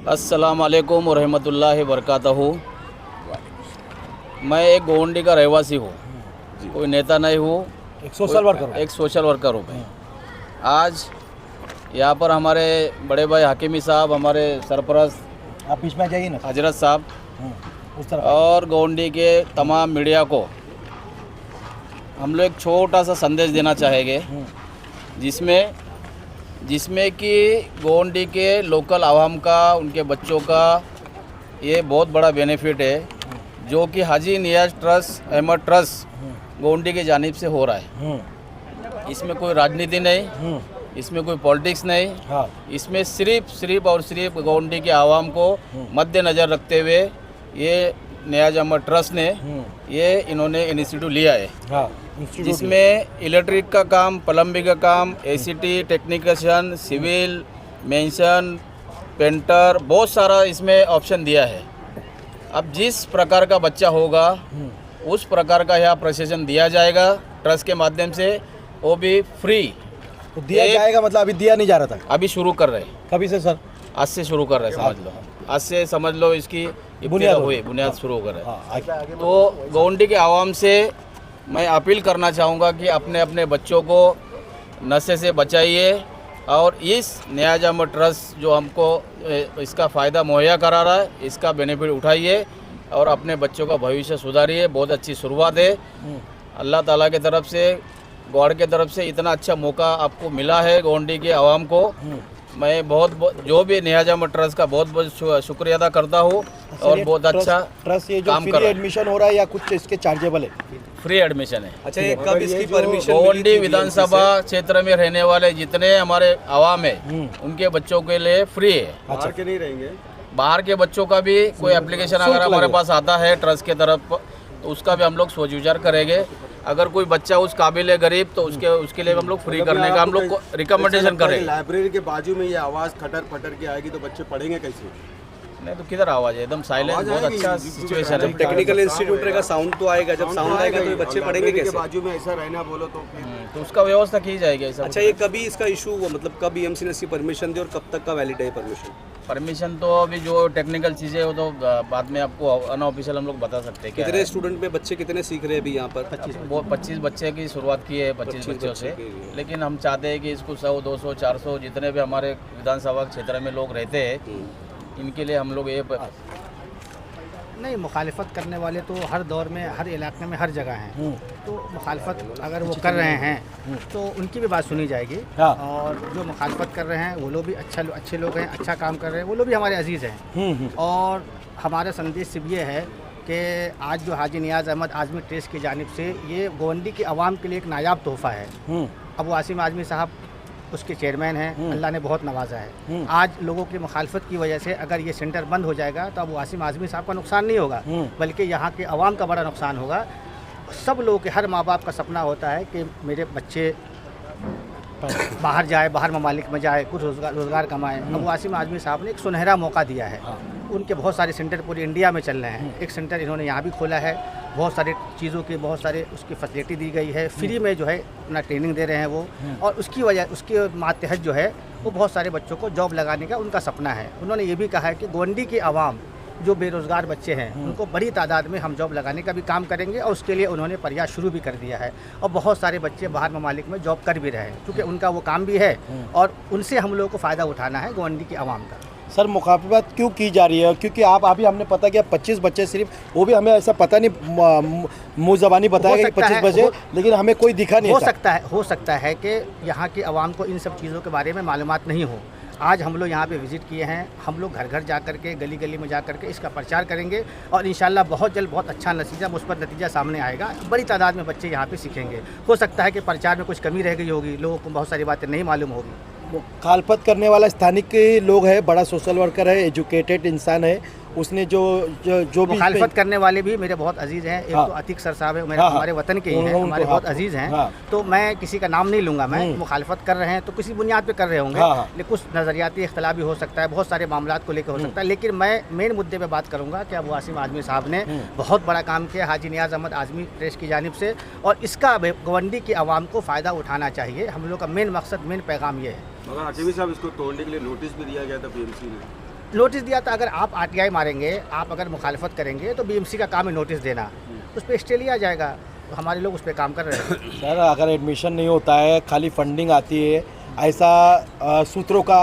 अस्सलाम वालेकुम वरहमतुल्लाहि वबरकातहू। मैं एक गोवंडी का रहवासी हूँ, कोई नेता नहीं हूँ, एक सोशल वर्कर। एक सोशल वर्कर हूँ मैं। आज यहाँ पर हमारे बड़े भाई हाकिमी साहब, हमारे सरपरस्त आप बीच में जाइए ना, हजरत साहब उस तरफ और गोवंडी के तमाम मीडिया को हम लोग एक छोटा सा संदेश देना चाहेंगे, जिसमें कि गोवंडी के लोकल आवाम का, उनके बच्चों का ये बहुत बड़ा बेनिफिट है, जो कि हाजी नियाज ट्रस्ट, अहमद ट्रस्ट गोवंडी की जानिब से हो रहा है। इसमें कोई राजनीति नहीं, इसमें कोई पॉलिटिक्स नहीं, इसमें सिर्फ और सिर्फ गोवंडी के आवाम को मद्देनज़र रखते हुए ये नियाज अहमद ट्रस्ट ने इन्होंने इनिशिएटिव लिया है, जिसमें इलेक्ट्रिक का काम, प्लम्बिंग का काम, एसीटी, टेक्नीशियन, सिविल, मेंशन, पेंटर, बहुत सारा इसमें ऑप्शन दिया है। अब जिस प्रकार का बच्चा होगा उस प्रकार का यहाँ प्रशिक्षण दिया जाएगा ट्रस्ट के माध्यम से, वो भी फ्री तो दिया जाएगा। मतलब अभी दिया नहीं जा रहा था, अभी शुरू कर रहे हैं। कभी से सर? आज से शुरू कर रहे हैं, समझ लो आज से समझ लो इसकी बुनियाद शुरू कर रहे हैं। तो गोवंडी के आवाम से मैं अपील करना चाहूँगा कि अपने अपने बच्चों को नशे से बचाइए और इस नियाज अहमद ट्रस्ट जो हमको इसका फ़ायदा मुहैया करा रहा है, इसका बेनिफिट उठाइए और अपने बच्चों का भविष्य सुधारिए। बहुत अच्छी शुरुआत है, अल्लाह ताला की तरफ से, गॉड की तरफ से इतना अच्छा मौका आपको मिला है गोवंडी के आवाम को। मैं जो भी नियाज अहमद ट्रस्ट का बहुत शुक्रिया अदा करता हूँ और बहुत अच्छा ट्रस्ट ये जो फ्री एडमिशन हो रहा है या कुछ इसके चार्जेबल है? फ्री एडमिशन है। अच्छा, ये कब इसकी परमिशन? गोवंडी विधानसभा क्षेत्र में रहने वाले जितने हमारे आवाम है उनके बच्चों के लिए फ्री है। बाहर के नहीं रहेंगे? बाहर के बच्चों का भी कोई एप्लीकेशन अगर हमारे पास आता है ट्रस्ट के तरफ तो उसका भी हम लोग सोच विचार करेंगे। अगर कोई बच्चा उस काबिल है गरीब तो उसके लिए हम लोग फ्री करने का हम लोग रिकमेंडेशन करेंगे। लाइब्रेरी के बाजू में ये आवाज़ खटर फटर के आएगी तो बच्चे पढ़ेंगे कैसे? नहीं तो किधर आवाज़ है, एकदम साइलेंट, बहुत अच्छा सिचुएशन है। टेक्निकल इंस्टीट्यूट का साउंड तो आएगा, जब साउंड आएगा तो बच्चे पढ़ेंगे कैसे? बाजू में ऐसा रहना बोलो तो उसका व्यवस्था की जाएगी ऐसा। अच्छा, ये कभी इसका इशू हुआ, मतलब कब EMC ने इसकी परमिशन दी और कब तक का वैलिड है परमिशन? तो अभी जो टेक्निकल चीज़ें वो तो बाद में आपको अनऑफिशियल हम लोग बता सकते हैं। कितने स्टूडेंट में बच्चे कितने सीख रहे हैं अभी यहाँ पर? 25 बच्चे की शुरुआत की है, 25 बच्चों से। लेकिन हम चाहते हैं कि इसको 100, 200, 400 जितने भी हमारे विधानसभा क्षेत्र में लोग रहते हैं इनके लिए हम लोग ये नहीं, मुखालिफत करने वाले तो हर दौर में, हर इलाके में, हर जगह हैं। तो मुखालिफत अगर वो कर रहे हैं तो उनकी भी बात सुनी जाएगी। और जो मुखालिफत कर रहे हैं वो लोग भी अच्छे लोग हैं, अच्छा काम कर रहे हैं, वो लोग भी हमारे अजीज़ हैं। और हमारा संदेश सिर्फ ये है कि आज जो हाजी नियाज अहमद आज़मी ट्रस्ट की जानिब से ये गोवंडी की आवाम के लिए एक नायाब तोहफ़ा है। अबू आसिम आज़मी साहब उसके चेयरमैन हैं, अल्लाह ने बहुत नवाजा है। आज लोगों की मुखालफत की वजह से अगर ये सेंटर बंद हो जाएगा तो अब वासिम आज़मी साहब का नुकसान नहीं होगा, बल्कि यहाँ के अवाम का बड़ा नुकसान होगा। सब लोगों के, हर माँ बाप का सपना होता है कि मेरे बच्चे बाहर जाए, बाहर ममालिक में जाए, कुछ रोज़गार कमाए। अब वासिम आज़मी साहब ने एक सुनहरा मौका दिया है। उनके बहुत सारे सेंटर पूरे इंडिया में चल रहे हैं। एक सेंटर इन्होंने यहाँ भी खोला है, बहुत सारे चीज़ों की, बहुत सारे उसकी फैसिलिटी दी गई है, फ्री में जो है अपना ट्रेनिंग दे रहे हैं वो। और उसके मातहत जो है वो बहुत सारे बच्चों को जॉब लगाने का उनका सपना है। उन्होंने ये भी कहा है कि गोवंडी की आवाम जो बेरोज़गार बच्चे हैं उनको बड़ी तादाद में हम जॉब लगाने का भी काम करेंगे और उसके लिए उन्होंने प्रयास शुरू भी कर दिया है। और बहुत सारे बच्चे बाहर ममालिक में जॉब कर भी रहे हैं, क्योंकि उनका वो काम भी है और उनसे हम लोगों को फ़ायदा उठाना है गोवंडी की आवाम का। सर, मुखाफिफत क्यों की जा रही है? क्योंकि आप अभी हमने पता किया 25 बच्चे सिर्फ, वो भी हमें ऐसा पता नहीं, मुँह ज़बानी बताया कि 25 बच्चे, लेकिन हमें कोई दिखा नहीं। हो सकता है कि यहाँ की आवाम को इन सब चीज़ों के बारे में मालूमात नहीं हो। आज हम लोग यहाँ पे विज़िट किए हैं, हम लोग घर घर जा कर के, गली गली में जा कर के इसका प्रचार करेंगे और इंशाल्लाह बहुत जल्द बहुत अच्छा नतीजा, मुस्बत नतीजा सामने आएगा। बड़ी तादाद में बच्चे यहाँ पे सीखेंगे। हो सकता है कि प्रचार में कुछ कमी रह गई होगी, लोगों को बहुत सारी बातें नहीं मालूम होगी। मुखालफत करने वाला स्थानिक लोग है, बड़ा सोशल वर्कर है, एजुकेटेड इंसान है, उसने जो भी मुखालफत करने वाले भी मेरे बहुत अजीज़ हैं। एक तो अतीक सर साहब है, मेरे हमारे वतन के ही हैं, हमारे बहुत अजीज़ हैं। तो मैं किसी का नाम नहीं लूँगा। मैं मुखालफत कर रहे हैं तो किसी बुनियाद पे कर रहे होंगे, लेकिन कुछ नज़रियाती इख्तलाफ भी हो सकता है, बहुत सारे मामलात को लेकर हो सकता है। लेकिन मैं मेन मुद्दे पे बात करूँगा कि अबू आसिम आज़मी साहब ने बहुत बड़ा काम किया हाजी नियाज अहमद आज़मी ट्रस्ट की जानिब से, और इसका गोवंडी की आवाम को फ़ायदा उठाना चाहिए। हम लोग का मेन मकसद, मेन पैगाम ये है। मगर हाकिमी साहब, इसको तोड़ने के लिए नोटिस भी दिया गया था PMC ने। नोटिस दिया था, अगर आप आरटीआई मारेंगे, आप अगर मुखालफत करेंगे तो बीएमसी का काम है नोटिस देना, उस पर स्टे लिया जाएगा। तो हमारे लोग उस पर काम कर रहे हैं। सर अगर एडमिशन नहीं होता है, खाली फंडिंग आती है, ऐसा सूत्रों का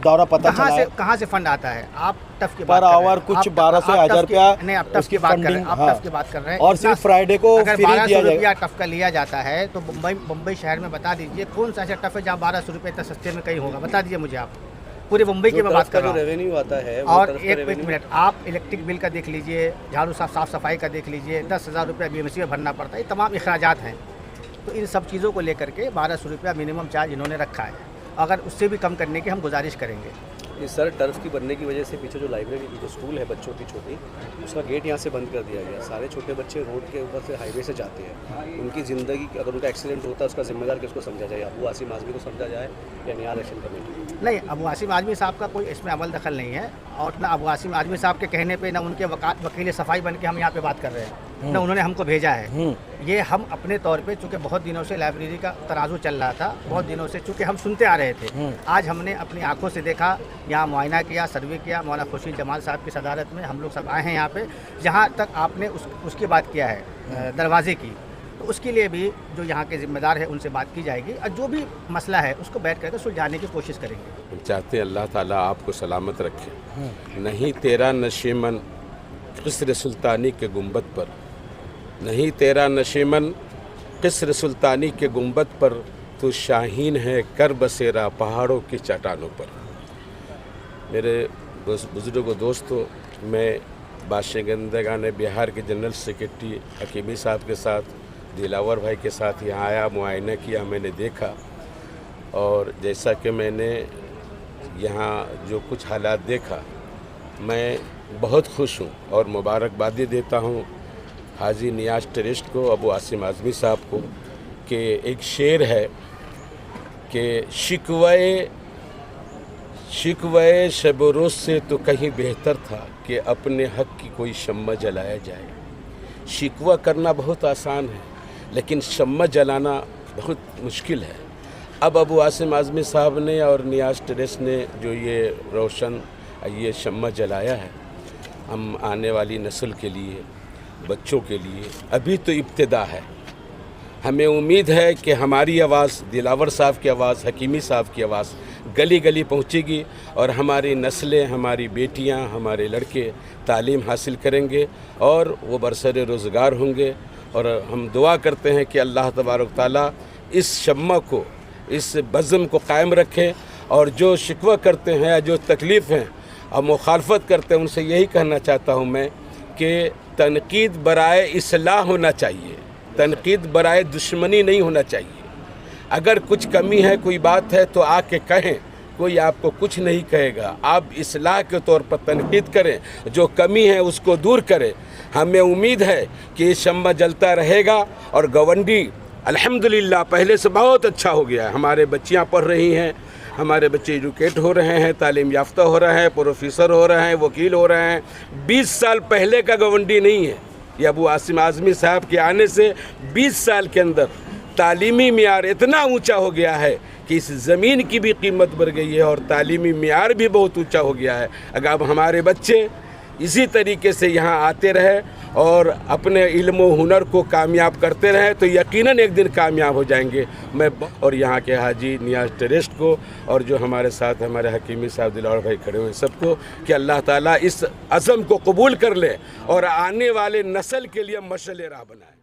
दौरा पता चला है। कहाँ से फंड आता है? आप टफ की पर बात कर रहे हैं। आवर कुछ आप 12 से 1000 रुपया नहीं, आप टफ की बात कर रहे हैं। आप हाँ। टफ की बात कर रहे हैं। और सिर्फ फ्राइडे को अगर फ्री 1200 दिया रुपया जाएगा। टफ का लिया जाता है तो मुंबई शहर में बता दीजिए कौन सा ऐसा टफ है जहाँ 1200 रुपये इतना सस्ते में कहीं होगा? बता दीजिए मुझे आप। पूरे मुंबई की मैं बात कर रहा हूँ। रेवेन्यू आता है और एक मिनट, आप इलेक्ट्रिक बिल का देख लीजिए, झाड़ू साफ सफाई का देख लीजिए, 10,000 रुपया बीएमसी में भरना पड़ता है। ये तमाम अखराजात हैं। तो इन सब चीज़ों को लेकर के 1200 रुपया मिनिमम चार्ज इन्होंने रखा है। अगर उससे भी कम करने की हम गुजारिश करेंगे। इस सर टर्फ की बनने की वजह से पीछे जो लाइब्रेरी की जो स्कूल है बच्चों की छोटी, उसका गेट यहाँ से बंद कर दिया गया। सारे छोटे बच्चे रोड के ऊपर से हाईवे से जाते हैं। उनकी ज़िंदगी, अगर उनका एक्सीडेंट होता है उसका जिम्मेदार किसको समझा जाए? अबू आसिम आज़मी को समझा जाए या नियाज़ एक्शन कमेटी? नहीं, अबू आसिम आज़मी साहब का कोई इसमें अमल दखल नहीं है। और ना अबू आसिम आज़मी साहब के कहने पे, ना उनके वकील सफाई बन के हम यहाँ पे बात कर रहे हैं, ना उन्होंने हमको भेजा है। ये हम अपने तौर पे, चूँकि बहुत दिनों से लाइब्रेरी का तराजू चल रहा था, बहुत दिनों से चूँकि हम सुनते आ रहे थे, आज हमने अपनी आंखों से देखा, यहाँ मुआयना किया, सर्वे किया। मौलाना खुर्शीद जमाल साहब की सदारत में हम लोग सब आए हैं यहाँ पे। जहाँ तक आपने उसकी बात किया है दरवाजे की, तो उसके लिए भी जो यहाँ के ज़िम्मेदार है उनसे बात की जाएगी और जो भी मसला है उसको बैठ करके सुलझाने की कोशिश करेंगे। हम चाहते हैं अल्लाह ताला आपको सलामत रखे। नहीं तेरा नशीमन किस्र सुल्तानी के गुंबद पर, नहीं तेरा नशीमन किस्र सुल्तानी के गुंबद पर, तो शाहीन है कर बसेरा पहाड़ों की चट्टानों पर। मेरे बुजुर्गों दोस्तों, मैं बादशाहगंदगान बिहार के जनरल सेक्रेटरी हकीमी साहब के साथ, दिलावर भाई के साथ यहाँ आया, मुआयना किया, मैंने देखा। और जैसा कि मैंने यहाँ जो कुछ हालात देखा, मैं बहुत खुश हूँ और मुबारकबादी देता हूँ हाजी नियाज़ ट्रस्ट को, अबू आसिम आज़मी साहब को, कि एक शेर है कि शिकवे शब रोज़ से तो कहीं बेहतर था कि अपने हक़ की कोई शम्मा जलाया जाए। शिकवा करना बहुत आसान है, लेकिन शम्मा जलाना बहुत मुश्किल है। अब अबू आसिम आज़मी साहब ने और नियाज़ ट्रस्ट ने जो ये रोशन ये शम्मा जलाया है, हम आने वाली नस्ल के लिए, बच्चों के लिए अभी तो इब्तिदा है। हमें उम्मीद है कि हमारी आवाज़, दिलावर साहब की आवाज़, हकीमी साहब की आवाज़ गली गली पहुंचेगी और हमारी नस्लें, हमारी बेटियां, हमारे लड़के तालीम हासिल करेंगे और वो बरसर रोज़गार होंगे। और हम दुआ करते हैं कि अल्लाह तबारक ताला इस शम्मा को, इस बज़्म को कायम रखें। और जो शिकवा करते हैं या जो तकलीफ़ हैं और मुखालफत करते हैं, उनसे यही कहना चाहता हूँ मैं कि तनकीद बराए इस्लाह होना चाहिए, तनकीद बराए दुश्मनी नहीं होना चाहिए। अगर कुछ कमी है, कोई बात है, तो आके कहें, कोई आपको कुछ नहीं कहेगा। आप इस्लाह के तौर पर तनकीद करें, जो कमी है उसको दूर करें। हमें उम्मीद है कि ये शम्मा जलता रहेगा और गवंडी अल्हम्दुलिल्लाह पहले से बहुत अच्छा हो गया है। हमारे बच्चियाँ पढ़ रही हैं, हमारे बच्चे एजुकेट हो रहे हैं, तालीम याफ्ता हो रहे हैं, प्रोफेसर हो रहे हैं, वकील हो रहे हैं। 20 साल पहले का गवंडी नहीं है ये। अबू आसिम आज़मी साहब के आने से 20 साल के अंदर तालीमी मियार इतना ऊंचा हो गया है कि इस ज़मीन की भी कीमत बढ़ गई है और तालीमी मियार भी बहुत ऊंचा हो गया है। अगर अब हमारे बच्चे इसी तरीके से यहाँ आते रहे और अपने इल्म व हुनर को कामयाब करते रहे तो यकीनन एक दिन कामयाब हो जाएंगे। मैं और यहाँ के हाजी नियाज़ ट्रस्ट को और जो हमारे साथ हमारे हकीमी साहब दिलावर भाई खड़े हुए सबको, कि अल्लाह ताला इस अज़म को कबूल कर ले और आने वाले नस्ल के लिए मशाल राह बनाए।